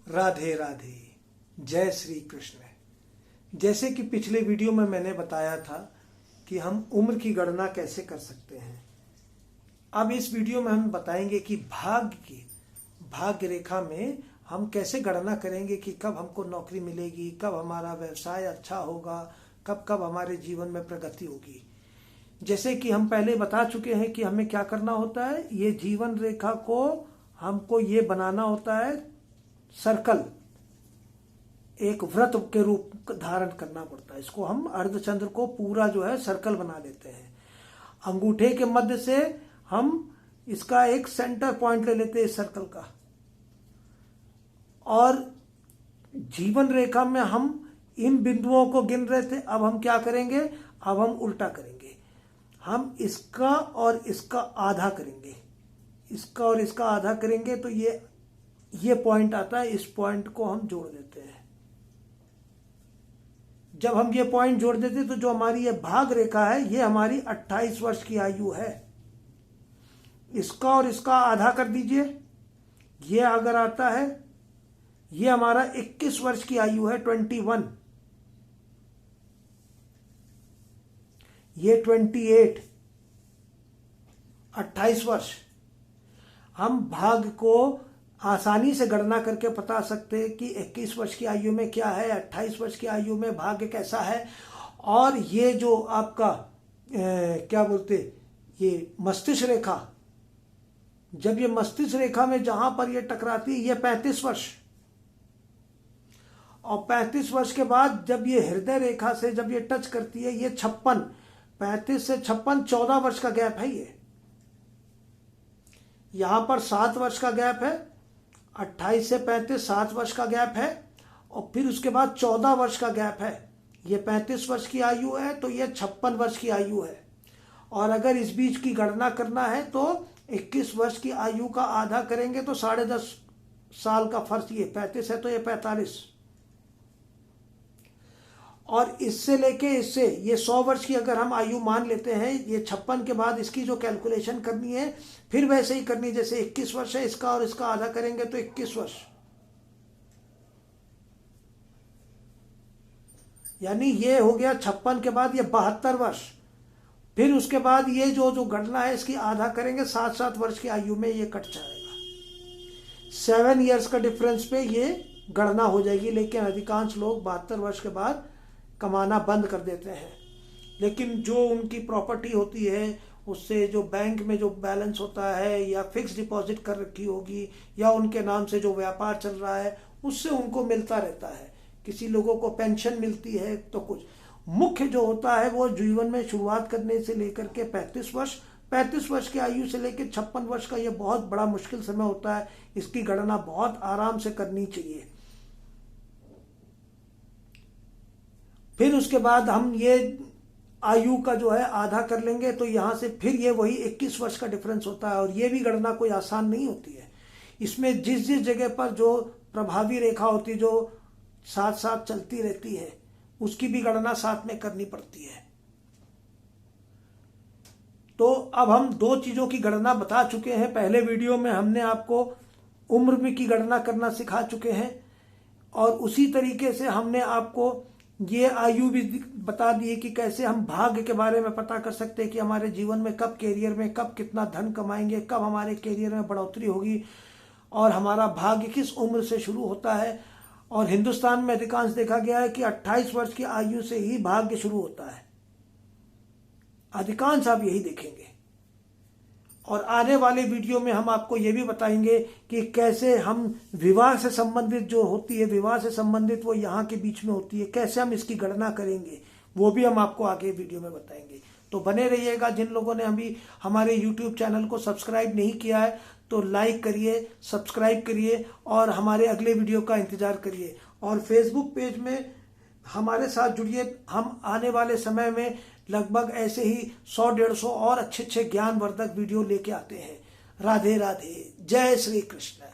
राधे राधे, जय श्री कृष्ण। जैसे कि पिछले वीडियो में मैंने बताया था कि हम उम्र की गणना कैसे कर सकते हैं, अब इस वीडियो में हम बताएंगे कि भाग्य रेखा में हम कैसे गणना करेंगे कि कब हमको नौकरी मिलेगी, कब हमारा व्यवसाय अच्छा होगा, कब कब हमारे जीवन में प्रगति होगी। जैसे कि हम पहले बता चुके हैं कि हमें क्या करना होता है, ये जीवन रेखा को हमको ये बनाना होता है, सर्कल एक वृत्त के रूप धारण करना पड़ता है। इसको हम अर्धचंद्र को पूरा जो है सर्कल बना लेते हैं। अंगूठे के मध्य से हम इसका एक सेंटर पॉइंट ले लेते हैं इस सर्कल का, और जीवन रेखा में हम इन बिंदुओं को गिन रहे थे। अब हम क्या करेंगे, अब हम उल्टा करेंगे, हम इसका और इसका आधा करेंगे, इसका और इसका आधा करेंगे तो ये पॉइंट आता है, इस पॉइंट को हम जोड़ देते हैं। जब हम ये पॉइंट जोड़ देते हैं तो जो हमारी ये भाग रेखा है, ये हमारी 28 वर्ष की आयु है। इसका और इसका आधा कर दीजिए, ये अगर आता है, ये हमारा 21 वर्ष की आयु है, 21, ये 28, 28 वर्ष। हम भाग को आसानी से गणना करके बता सकते हैं कि 21 वर्ष की आयु में क्या है, 28 वर्ष की आयु में भाग्य कैसा है। और ये जो आपका क्या बोलते, ये मस्तिष्क रेखा, जब ये मस्तिष्क रेखा में जहां पर ये टकराती है, ये 35 वर्ष, और 35 वर्ष के बाद जब ये हृदय रेखा से जब ये टच करती है, ये 56, 35 से 56, 14 वर्ष का गैप है। ये यहां पर 7 वर्ष का गैप है, 28 से 35 7 वर्ष का गैप है, और फिर उसके बाद 14 वर्ष का गैप है। ये 35 वर्ष की आयु है तो ये 56 वर्ष की आयु है। और अगर इस बीच की गणना करना है तो 21 वर्ष की आयु का आधा करेंगे तो 10.5 साल का फर्क, ये 35 है तो ये 45, और इससे लेके इससे ये 100 वर्ष की अगर हम आयु मान लेते हैं, ये 56 के बाद इसकी जो कैलकुलेशन करनी है फिर वैसे ही करनी, जैसे 21 वर्ष है, इसका और इसका आधा करेंगे तो 21 वर्ष, यानी ये हो गया 56 के बाद ये 72 वर्ष। फिर उसके बाद ये जो गणना है इसकी आधा करेंगे, 7 वर्ष की आयु में ये कट जाएगा। 7 ईयर्स का डिफरेंस पे ये गणना हो जाएगी। लेकिन अधिकांश लोग 72 वर्ष के बाद कमाना बंद कर देते हैं। लेकिन जो उनकी प्रॉपर्टी होती है, उससे जो बैंक में जो बैलेंस होता है, या फिक्स डिपॉजिट कर रखी होगी, या उनके नाम से जो व्यापार चल रहा है, उससे उनको मिलता रहता है। किसी लोगों को पेंशन मिलती है तो कुछ। मुख्य जो होता है वो जीवन में शुरुआत करने से लेकर के 35 वर्ष की आयु से लेकर 56 वर्ष का ये बहुत बड़ा मुश्किल समय होता है। इसकी गणना बहुत आराम से करनी चाहिए। फिर उसके बाद हम ये आयु का जो है आधा कर लेंगे तो यहां से फिर ये वही 21 वर्ष का डिफरेंस होता है। और ये भी गणना कोई आसान नहीं होती है। इसमें जिस जगह पर जो प्रभावी रेखा होती है, जो साथ साथ चलती रहती है, उसकी भी गणना साथ में करनी पड़ती है। तो अब हम 2 चीजों की गणना बता चुके हैं। पहले वीडियो में हमने आपको उम्र में की गणना करना सिखा चुके हैं, और उसी तरीके से हमने आपको ये आयु भी बता दी है कि कैसे हम भाग्य के बारे में पता कर सकते हैं कि हमारे जीवन में कब, कैरियर में कब कितना धन कमाएंगे, कब हमारे कैरियर में बढ़ोतरी होगी, और हमारा भाग्य किस उम्र से शुरू होता है। और हिंदुस्तान में अधिकांश देखा गया है कि 28 वर्ष की आयु से ही भाग्य शुरू होता है। अधिकांश आप यही देखेंगे। और आने वाले वीडियो में हम आपको ये भी बताएंगे कि कैसे हम विवाह से संबंधित जो होती है, विवाह से संबंधित वो यहाँ के बीच में होती है, कैसे हम इसकी गणना करेंगे, वो भी हम आपको आगे वीडियो में बताएंगे। तो बने रहिएगा। जिन लोगों ने अभी हमारे YouTube चैनल को सब्सक्राइब नहीं किया है तो लाइक करिए, सब्सक्राइब करिए, और हमारे अगले वीडियो का इंतजार करिए। और फेसबुक पेज में हमारे साथ जुड़िए। हम आने वाले समय में लगभग ऐसे ही 100-150 और अच्छे ज्ञानवर्धक वीडियो लेके आते हैं। राधे राधे, जय श्री कृष्ण।